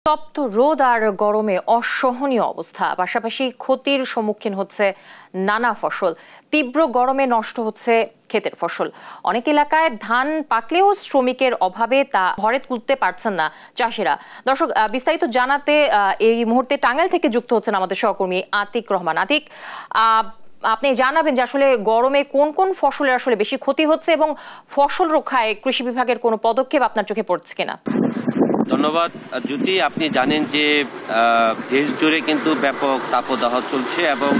তপ্ত রোদ আর গরমে অসহনীয় অবস্থা, পাশাপাশি ক্ষতির সম্মুখীন হচ্ছে নানা ফসল। তীব্র গরমে নষ্ট হচ্ছে ক্ষেতের ফসল। অনেক এলাকায় ধান পাকলেও শ্রমিকের অভাবে তা ঘরে তুলতে পারছেন না চাষিরা। দর্শক, বিস্তারিত জানাতে এই মুহূর্তে টাঙ্গাইল থেকে যুক্ত হচ্ছেন আমাদের সহকর্মী আতিক রহমান। আতিক, আপনি জানাবেন যে আসলে গরমে কোন কোন ফসলের আসলে বেশি ক্ষতি হচ্ছে এবং ফসল রক্ষায় কৃষি বিভাগের কোনো পদক্ষেপ আপনার চোখে পড়ছে কিনা? ধন্যবাদ জ্যোতি। আপনি জানেন যে দেশ জুড়ে কিন্তু ব্যাপক তাপদাহ চলছে এবং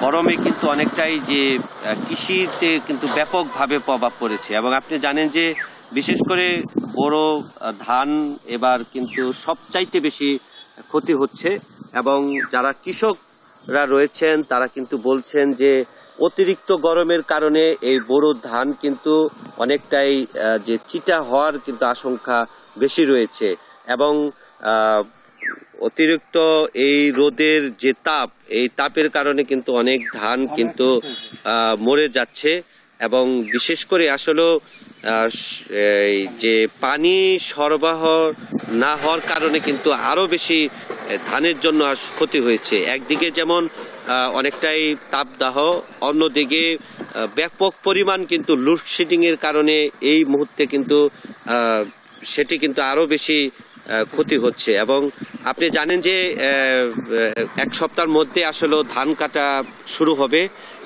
গরমে কিন্তু অনেকটাই যে কৃষিতে কিন্তু ব্যাপকভাবে প্রভাব পড়েছে। এবং আপনি জানেন যে বিশেষ করে বড় ধান এবার কিন্তু সবচাইতে বেশি ক্ষতি হচ্ছে এবং যারা কৃষকরা রয়েছেন তারা কিন্তু বলছেন যে অতিরিক্ত গরমের কারণে এই বড় ধান কিন্তু অনেকটাই যে চিটা হওয়ার কিন্তু আশঙ্কা বেশি রয়েছে এবং অতিরিক্ত এই রোদের যে তাপ, এই তাপের কারণে কিন্তু অনেক ধান কিন্তু মরে যাচ্ছে এবং বিশেষ করে আসলে যে পানি সরবরাহ না হওয়ার কারণে কিন্তু আরো বেশি ধানের জন্য ক্ষতি হয়েছে। একদিকে যেমন অনেকটাই তাপদাহ, অন্যদিকে ব্যাপক পরিমাণ কিন্তু লোডশেডিং এর কারণে এই মুহূর্তে কিন্তু সেটি কিন্তু আরো বেশি ক্ষতি হচ্ছে। এবং আপনি জানেন যে এক সপ্তাহের মধ্যে আসলে ধান কাটা শুরু হবে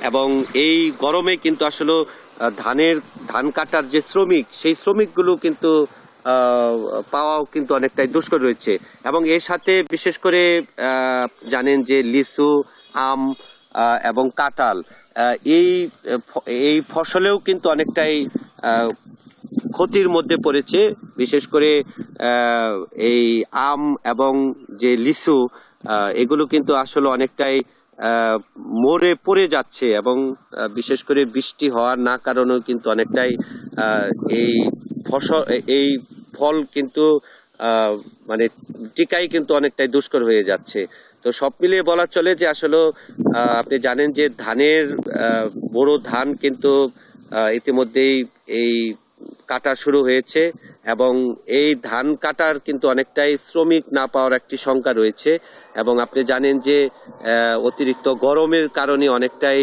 এবং এই গরমে কিন্তু আসলে ধান কাটার যে শ্রমিক, সেই শ্রমিকগুলো কিন্তু পাওয়াও কিন্তু অনেকটাই দুষ্কর রয়েছে। এবং এর সাথে বিশেষ করে জানেন যে লিচু, আম এবং কাঁঠাল, এই ফসলেও কিন্তু অনেকটাই ক্ষতির মধ্যে পড়েছে। বিশেষ করে এই আম এবং যে লিচু, এগুলো কিন্তু আসলে অনেকটাই মরে পড়ে যাচ্ছে এবং বিশেষ করে বৃষ্টি হওয়ার না কারণেও কিন্তু অনেকটাই এই ফল কিন্তু মানে টিকাই কিন্তু অনেকটাই দুষ্কর হয়ে যাচ্ছে। তো সব মিলিয়ে বলা চলে যে আসলে আপনি জানেন যে বড় ধান কিন্তু ইতিমধ্যেই এই কাটা শুরু হয়েছে এবং এই ধান কাটার কিন্তু অনেকটাই শ্রমিক না পাওয়ার একটি শঙ্কা রয়েছে। এবং আপনি জানেন যে অতিরিক্ত গরমের কারণে অনেকটাই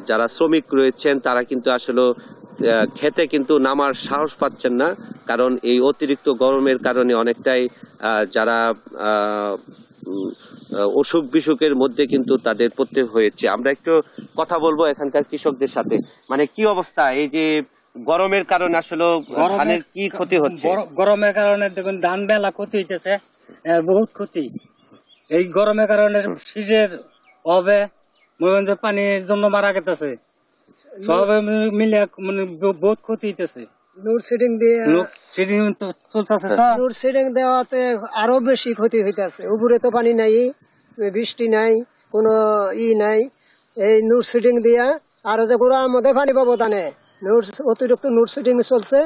যারা শ্রমিক রয়েছেন তারা কিন্তু আসলে খেতে কিন্তু নামার সাহস পাচ্ছেন না, কারণ এই অতিরিক্ত গরমের কারণে অনেকটাই যারা অসুখ বিসুখের মধ্যে কিন্তু তাদের পড়তে হয়েছে। আমরা একটু কথা বলবো এখানকার কৃষকদের সাথে, মানে কি অবস্থা এই যে গরমের কারণে আসলে ধানের কি ক্ষতি হচ্ছে? গরমের কারণে দেখুন ধান বেলা ক্ষতি হইতেছে, বহুত ক্ষতি। এই গরমের কারণে শীতের হবে পানির জন্য মারা গেছে, সব মিলে মানে বহুত ক্ষতি হইতেছে। লোডশেডিং দেওয়াতে আরো বেশি ক্ষতি হইতেছে। উপরে তো পানি নাই, বৃষ্টি নাই, কোনো নাই। এই লোডশেডিং দিয়া আরো যে গোড়ার মধ্যে পানি পাবো তানে অতিরিক্ত লোডশেডিং চলছে,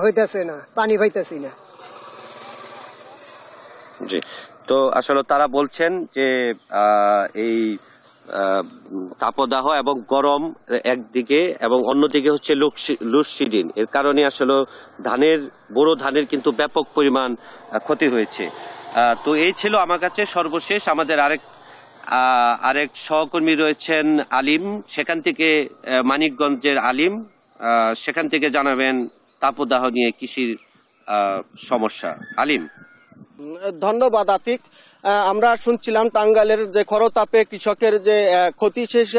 হইতেছে না, পানি পাইতেছি না। জি, তো আসলে তারা বলছেন যে এই তাপদাহ এবং গরম একদিকে এবং অন্যদিকে হচ্ছে লোডশেডিং, এর কারণে আসলে বড় ধানের কিন্তু ব্যাপক পরিমাণ ক্ষতি হয়েছে। তো এই ছিল আমার কাছে সর্বশেষ। আমাদের আরেক সহকর্মী রয়েছেন আলিম, সেখান থেকে মানিকগঞ্জের আলিম, সেখান থেকে জানাবেন তাপদাহ নিয়ে কৃষির সমস্যা। আলিম। ধন্যবাদ আতিক। আমরা শুনছিলাম টাঙ্গাইলের যে খরতাপে কৃষকের যে ক্ষতি, শেষ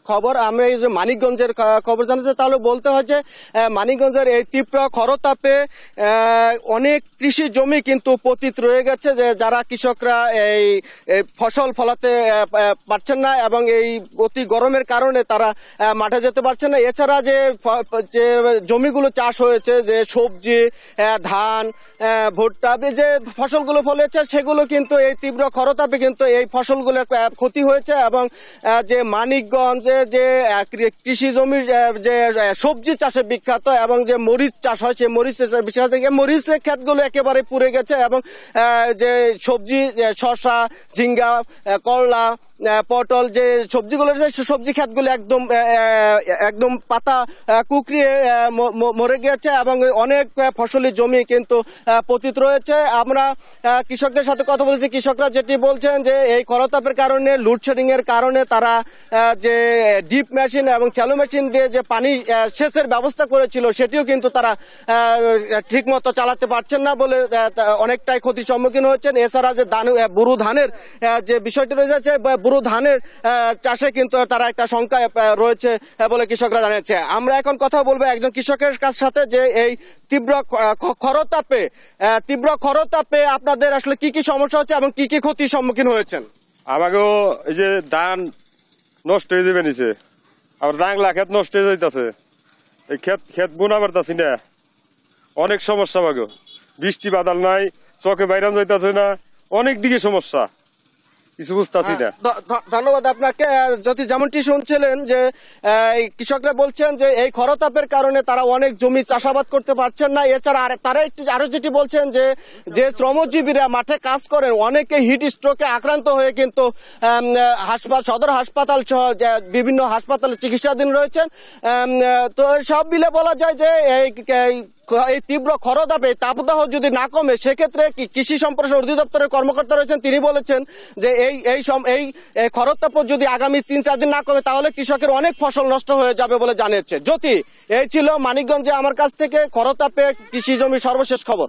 খবর। আমরা এই যে মানিকগঞ্জের খবর জানাচ্ছি, তাহলে বলতে হয় যে মানিকগঞ্জের এই তীব্র খরতাপে অনেক কৃষি জমি কিন্তু পতিত রয়ে গেছে, যে যারা কৃষকরা এই ফসল ফলাতে পারছেন না এবং এই অতি গরমের কারণে তারা মাঠে যেতে পারছে না। এছাড়া যে জমিগুলো চাষ হয়েছে, যে সবজি, ধান, ভুট্টা, যে ফসলগুলো ফলেছে, সেগুলো কিন্তু এই তীব্র খরতাপে কিন্তু এই ফসলগুলোর ক্ষতি হয়েছে। এবং যে মানিকগঞ্জের যে কৃষি জমি, যে সবজি চাষে বিখ্যাত এবং যে মরিচ চাষ হয়, সেই মরিচ চাষের বিখ্যাত, মরিচের ক্ষেতগুলো একেবারে পুড়ে গেছে এবং যে সবজি, শসা, ঝিঙ্গা, করলা, পটল যে সবজিগুলো রয়েছে সবজি ক্ষেতগুলো একদম পাতা কুকড়িয়ে মরে গিয়েছে এবং অনেক ফসলি জমি কিন্তু পতিত রয়েছে। আমরা কৃষকদের সাথে কথা বলেছি, কৃষকরা যেটি বলছেন যে এই খরতাপের কারণে লোডশেডিং এর কারণে তারা যে ডিপ মেশিন এবং চ্যালো মেশিন দিয়ে যে পানি সেচের ব্যবস্থা করেছিল সেটিও কিন্তু তারা ঠিক মতো চালাতে পারছেন না বলে অনেকটাই ক্ষতির সম্মুখীন হচ্ছেন। এছাড়া যে বুরু ধানের যে বিষয়টি রয়েছে বুরু ধানের চাষে কিন্তু তারা একটা শঙ্কায় রয়েছে বলে কৃষকরা জানিয়েছে। আমরা এখন কথা বলবো একজন কৃষকের সাথে যে এই তীব্র খরতাপে আপনাদের আসলে কি কি সমস্যা হচ্ছে এবং কি কি ক্ষতির সম্মুখীন হয়েছেন? আমাকেও এই যে ধান নষ্ট হয়ে যাবে নিছে, আবার জাংলা ক্ষেত নষ্ট হয়ে যাইতেছে, এই ক্ষেত বোনা পারতাছি না, অনেক সমস্যা। আমাকে বৃষ্টি বাদল নাই, চকে বাইরান যাইতেছে না, অনেক দিকে সমস্যা, কিছু বুঝতেছি না। ধন্যবাদ আপনাকে। যদি যেমনটি শুনছিলেন যে কৃষকরা বলছেন যে এই খরতাপের কারণে তারা অনেক জমি চাষাবাদ করতে পারছেন না। এছাড়া তারা আরো যেটি বলছেন যে শ্রমজীবীরা মাঠে কাজ করেন অনেকে হিট স্ট্রোকে আক্রান্ত হয়ে কিন্তু সদর হাসপাতাল সহ বিভিন্ন হাসপাতালে চিকিৎসাধীন রয়েছেন। তো সব মিলে বলা যায় যে এই তীব্র খরতাপে তাপদাহ যদি না কমে সেক্ষেত্রে কৃষি সম্প্রসারণ অধিদপ্তরের কর্মকর্তা রয়েছেন, তিনি বলেছেন যে এই খরতাপ যদি আগামী 3-4 দিন না কমে তাহলে কৃষকের অনেক ফসল নষ্ট হয়ে যাবে বলে জানিয়েছে। জ্যোতি, এই ছিল মানিকগঞ্জে আমার কাছ থেকে খরতাপে কৃষি জমির সর্বশেষ খবর।